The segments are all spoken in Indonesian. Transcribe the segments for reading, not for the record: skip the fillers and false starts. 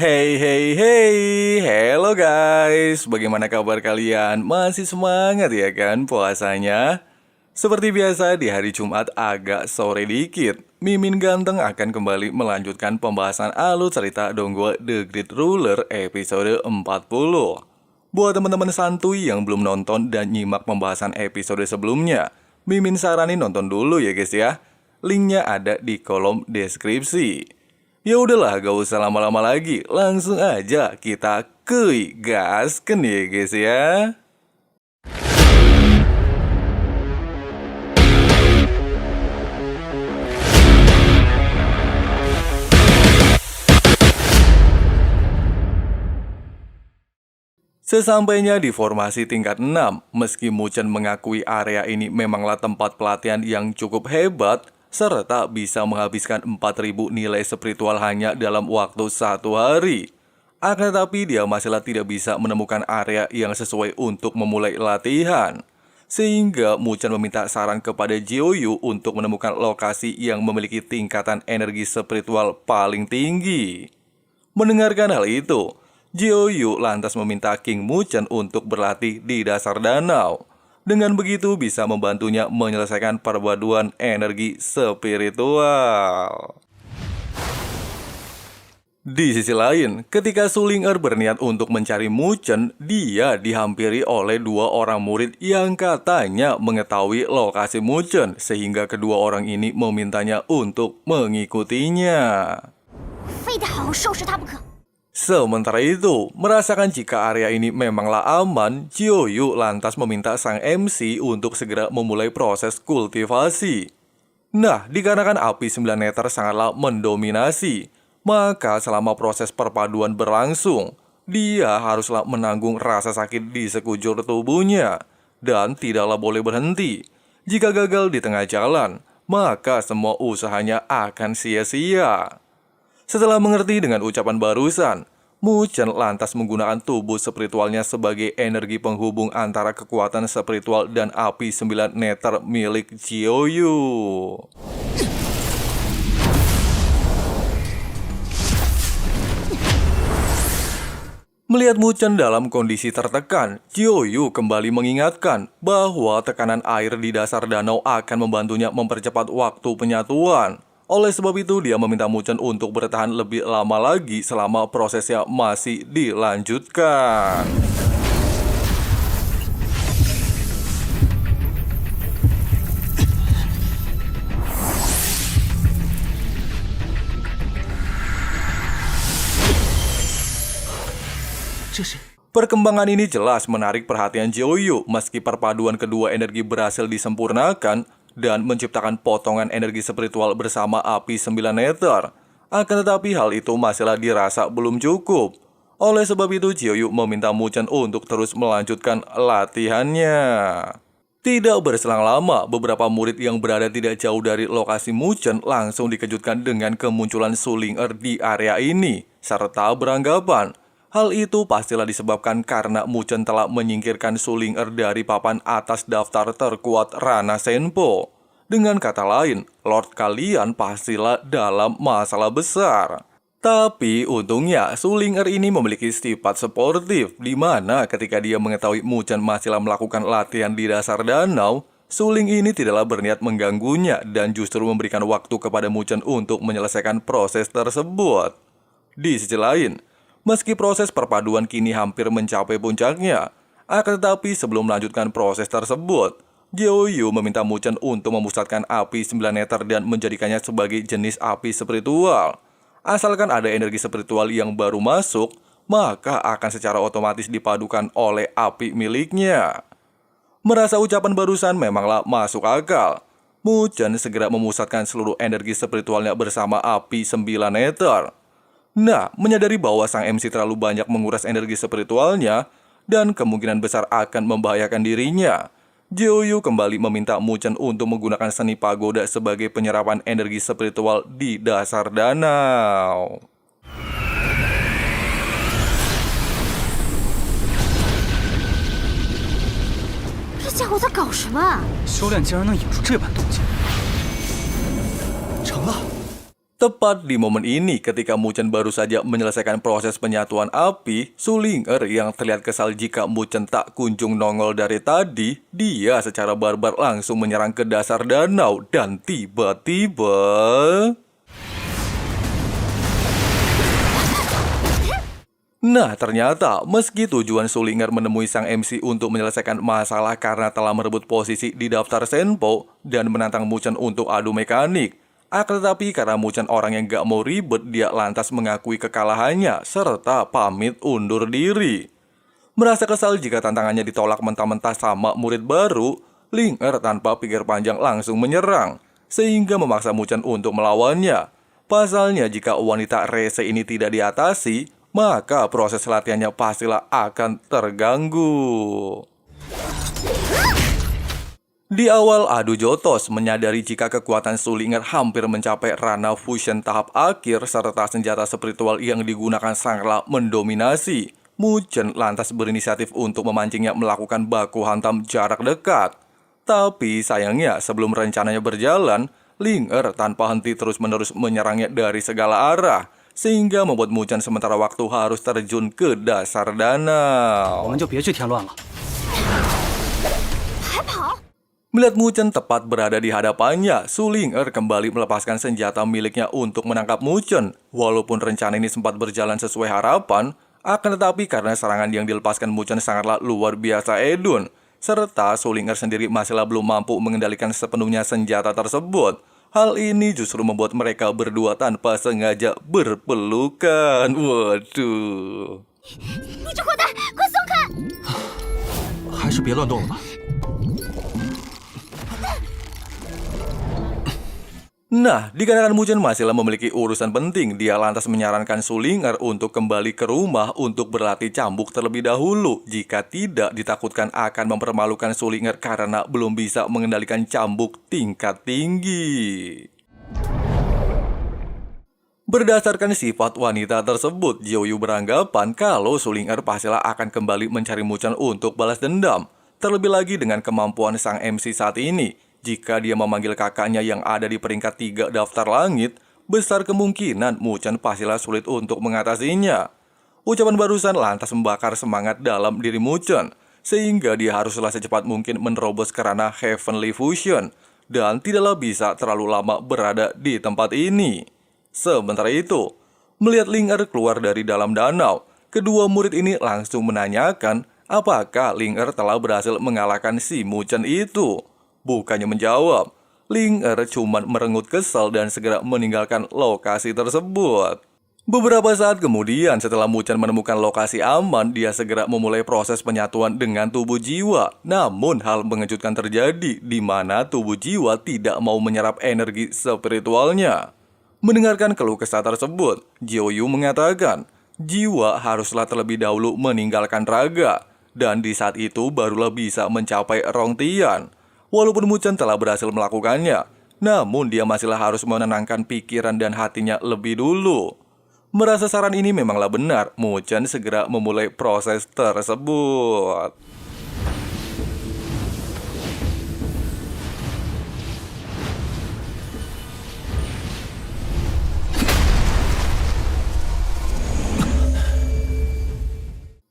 Hey hey hey, hello guys, bagaimana kabar kalian? Masih semangat ya kan puasanya? Seperti biasa di hari Jumat agak sore dikit, Mimin Ganteng akan kembali melanjutkan pembahasan alur cerita Dongguo The Great Ruler episode 40. Buat teman-teman santuy yang belum nonton dan nyimak pembahasan episode sebelumnya, Mimin saranin nonton dulu ya guys ya. Linknya ada di kolom deskripsi. Ya udahlah, gak usah lama-lama lagi, langsung aja kita gasken ya guys ya. Sesampainya di formasi tingkat 6, meski Muchen mengakui area ini memanglah tempat pelatihan yang cukup hebat, serta bisa menghabiskan 4.000 nilai spiritual hanya dalam waktu 1 hari. Akan tetapi dia masihlah tidak bisa menemukan area yang sesuai untuk memulai latihan. Sehingga Muchen meminta saran kepada Jiuyu untuk menemukan lokasi yang memiliki tingkatan energi spiritual paling tinggi. Mendengarkan hal itu, Jiuyu lantas meminta King Muchen untuk berlatih di dasar danau. Dengan begitu bisa membantunya menyelesaikan perpaduan energi spiritual. Di sisi lain, ketika Sulinger berniat untuk mencari Muchen, dia dihampiri oleh 2 orang murid yang katanya mengetahui lokasi Muchen, sehingga kedua orang ini memintanya untuk mengikutinya. Sementara itu, merasakan jika area ini memanglah aman, Jiuyu lantas meminta sang MC untuk segera memulai proses kultivasi. Nah, dikarenakan api 9 neter sangatlah mendominasi, maka selama proses perpaduan berlangsung, dia haruslah menanggung rasa sakit di sekujur tubuhnya, dan tidaklah boleh berhenti. Jika gagal di tengah jalan, maka semua usahanya akan sia-sia. Setelah mengerti dengan ucapan barusan, Muchen lantas menggunakan tubuh spiritualnya sebagai energi penghubung antara kekuatan spiritual dan api 9 neter milik Jiuyu. Melihat Muchen dalam kondisi tertekan, Jiuyu kembali mengingatkan bahwa tekanan air di dasar danau akan membantunya mempercepat waktu penyatuan. Oleh sebab itu, dia meminta Muchen untuk bertahan lebih lama lagi selama prosesnya masih dilanjutkan. Perkembangan ini jelas menarik perhatian Jiuyu meski perpaduan kedua energi berhasil disempurnakan dan menciptakan potongan energi spiritual bersama api 9 neter. Akan tetapi hal itu masihlah dirasa belum cukup. Oleh sebab itu Jiuyu meminta Muchen untuk terus melanjutkan latihannya. Tidak berselang lama, beberapa murid yang berada tidak jauh dari lokasi Muchen langsung dikejutkan dengan kemunculan Sulinger di area ini, serta beranggapan hal itu pastilah disebabkan karena Muchen telah menyingkirkan Sulinger dari papan atas daftar terkuat Rana Senpo. Dengan kata lain, Lord kalian pastilah dalam masalah besar. Tapi untungnya Sulinger ini memiliki sifat sportif, di mana ketika dia mengetahui Muchen masihlah melakukan latihan di dasar danau, Suling ini tidaklah berniat mengganggunya dan justru memberikan waktu kepada Muchen untuk menyelesaikan proses tersebut. Di sisi lain, meski proses perpaduan kini hampir mencapai puncaknya, akan tetapi sebelum melanjutkan proses tersebut, Jiuyu meminta Muchen untuk memusatkan api 9 neter dan menjadikannya sebagai jenis api spiritual. Asalkan ada energi spiritual yang baru masuk, maka akan secara otomatis dipadukan oleh api miliknya. Merasa ucapan barusan memanglah masuk akal, Muchen segera memusatkan seluruh energi spiritualnya bersama api 9 neter. Nah, menyadari bahwa sang MC terlalu banyak menguras energi spiritualnya dan kemungkinan besar akan membahayakan dirinya, Jiuyu kembali meminta Muchen untuk menggunakan seni pagoda sebagai penyerapan energi spiritual di dasar danau. 这家伙在搞什么？修炼竟然能引出这般动静，成了！ Tepat di momen ini, ketika Muchen baru saja menyelesaikan proses penyatuan api, Sulinger yang terlihat kesal jika Muchen tak kunjung nongol dari tadi, dia secara barbar langsung menyerang ke dasar danau dan tiba-tiba... Nah, ternyata meski tujuan Sulinger menemui sang MC untuk menyelesaikan masalah karena telah merebut posisi di daftar Senpo dan menantang Muchen untuk adu mekanik, akan tetapi karena Muchen orang yang gak mau ribet, dia lantas mengakui kekalahannya serta pamit undur diri. Merasa kesal jika tantangannya ditolak mentah-mentah sama murid baru, Linger tanpa pikir panjang langsung menyerang, sehingga memaksa Muchen untuk melawannya. Pasalnya jika wanita rese ini tidak diatasi, maka proses latihannya pastilah akan terganggu. Di awal adu jotos, menyadari jika kekuatan Sulinger hampir mencapai ranah fusion tahap akhir serta senjata spiritual yang digunakan sangatlah mendominasi, Muchen lantas berinisiatif untuk memancingnya melakukan baku hantam jarak dekat. Tapi sayangnya sebelum rencananya berjalan, Linger tanpa henti terus-menerus menyerangnya dari segala arah, sehingga membuat Muchen sementara waktu harus terjun ke dasar danau. Melihat Muchen tepat berada di hadapannya, Sulinger kembali melepaskan senjata miliknya untuk menangkap Muchen. Walaupun rencana ini sempat berjalan sesuai harapan, akan tetapi karena serangan yang dilepaskan Muchen sangatlah luar biasa edun, serta Sulinger sendiri masihlah belum mampu mengendalikan sepenuhnya senjata tersebut. Hal ini justru membuat mereka berdua tanpa sengaja berpelukan. Waduh. 你这混蛋，快松开！还是别乱动了吧。 Nah, dikarenakan Muchen masihlah memiliki urusan penting, dia lantas menyarankan Sulinger untuk kembali ke rumah untuk berlatih cambuk terlebih dahulu. Jika tidak, ditakutkan akan mempermalukan Sulinger karena belum bisa mengendalikan cambuk tingkat tinggi. Berdasarkan sifat wanita tersebut, Jiuyu beranggapan kalau Sulinger pastilah akan kembali mencari Muchen untuk balas dendam. Terlebih lagi dengan kemampuan sang MC saat ini, jika dia memanggil kakaknya yang ada di peringkat 3 daftar langit, besar kemungkinan Muchen pastilah sulit untuk mengatasinya. Ucapan barusan lantas membakar semangat dalam diri Muchen, sehingga dia haruslah secepat mungkin menerobos ke ranah Heavenly Fusion, dan tidaklah bisa terlalu lama berada di tempat ini. Sementara itu, melihat Linger keluar dari dalam danau, kedua murid ini langsung menanyakan apakah Linger telah berhasil mengalahkan si Muchen itu. Bukannya menjawab, Linger cuma merengut kesal dan segera meninggalkan lokasi tersebut. Beberapa saat kemudian, setelah Muchen menemukan lokasi aman, dia segera memulai proses penyatuan dengan tubuh jiwa. Namun hal mengejutkan terjadi, di mana tubuh jiwa tidak mau menyerap energi spiritualnya. Mendengarkan keluh kesah tersebut, Jiuyu mengatakan, jiwa haruslah terlebih dahulu meninggalkan raga, dan di saat itu barulah bisa mencapai Rongtian. Walaupun Muchen telah berhasil melakukannya, namun dia masihlah harus menenangkan pikiran dan hatinya lebih dulu. Merasa saran ini memanglah benar, Muchen segera memulai proses tersebut.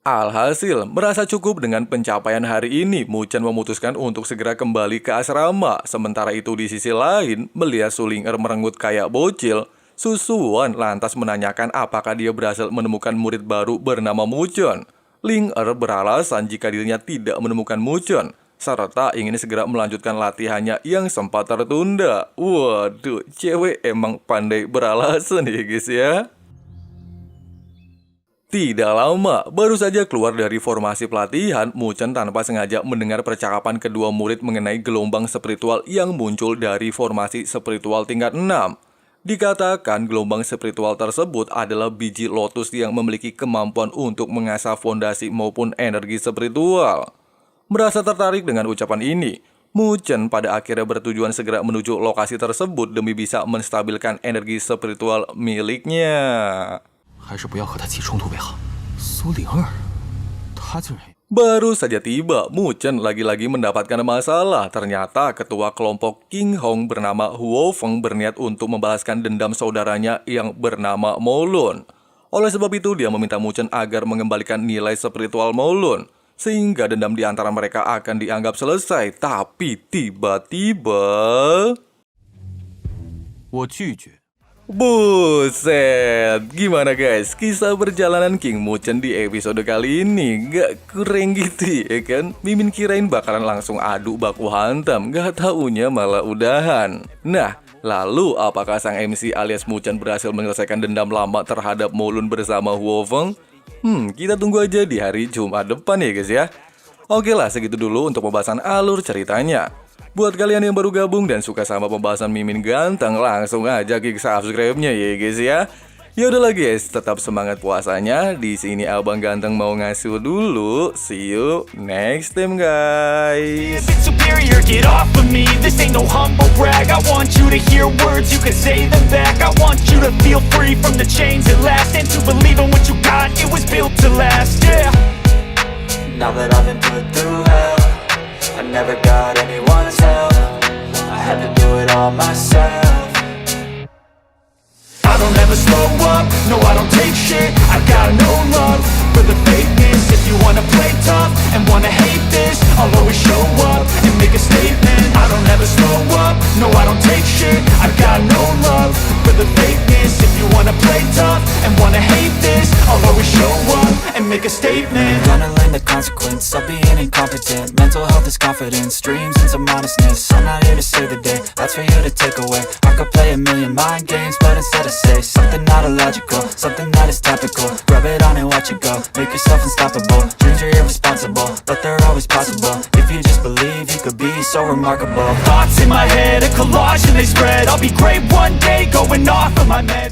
Alhasil, merasa cukup dengan pencapaian hari ini, Muchen memutuskan untuk segera kembali ke asrama. Sementara itu di sisi lain, melihat Sulinger merenggut kayak bocil, Susuan lantas menanyakan apakah dia berhasil menemukan murid baru bernama Muchen. Linger beralasan jika dirinya tidak menemukan Muchen, serta ingin segera melanjutkan latihannya yang sempat tertunda. Waduh, cewek emang pandai beralasan ya guys ya. Tidak lama, baru saja keluar dari formasi pelatihan, Muchen tanpa sengaja mendengar percakapan kedua murid mengenai gelombang spiritual yang muncul dari formasi spiritual tingkat 6. Dikatakan gelombang spiritual tersebut adalah biji lotus yang memiliki kemampuan untuk mengasah fondasi maupun energi spiritual. Merasa tertarik dengan ucapan ini, Muchen pada akhirnya bertujuan segera menuju lokasi tersebut demi bisa menstabilkan energi spiritual miliknya. 还是不要和他起冲突为好。苏灵儿，他竟然 Baru saja tiba, Muchen lagi-lagi mendapatkan masalah. Ternyata ketua kelompok King Hong bernama Huo Feng berniat untuk membalaskan dendam saudaranya yang bernama Molun. Oleh sebab itu, dia meminta Muchen agar mengembalikan nilai spiritual Molun, sehingga dendam di antara mereka akan dianggap selesai. Tapi tiba-tiba... 我拒绝。 Buset, gimana guys? Kisah perjalanan King Muchen di episode kali ini gak kurang gitu ya kan? Mimin kirain bakalan langsung adu baku hantam, gak taunya malah udahan. Nah, lalu apakah sang MC alias Muchen berhasil menyelesaikan dendam lama terhadap Molun bersama Huo Feng? Kita tunggu aja di hari Jumat depan ya guys ya. Oke lah, segitu dulu untuk pembahasan alur ceritanya. Buat kalian yang baru gabung dan suka sama pembahasan Mimin ganteng, langsung aja klik subscribe-nya ya guys ya. Ya udahlah guys, tetap semangat puasanya. Di sini Abang Ganteng mau ngasuh dulu. See you next time guys. Superior, get off of me. This ain't no humble brag. I want you to hear words, you can say them back. I want you to feel free from the chains at last, and to believe in what you got, it was built to last. Yeah. Now that I've been put through hell, I never got anyone's help. I had to do it all myself. I don't ever slow up, no I don't take shit. I got no love for the fakeness. If you wanna play tough and wanna hate this, I'll always show up and make a statement. I don't ever slow up, no I don't take shit. I got no love for the fakeness. If you wanna play tough and wanna hate this, I'll always show up and make a statement. Gonna learn the consequence of being incompetent. Mental health is confidence, dreams and some honestness. I'm not here to save the day, that's for you to take away. I could play a million mind games, but instead I say something not illogical, something that is topical. Rub it on and watch it go, make yourself unstoppable. Dreams are irresponsible, but they're always possible. If you just believe, you could be so remarkable. Thoughts in my head, a collage and they spread. I'll be great one day, going off of my meds.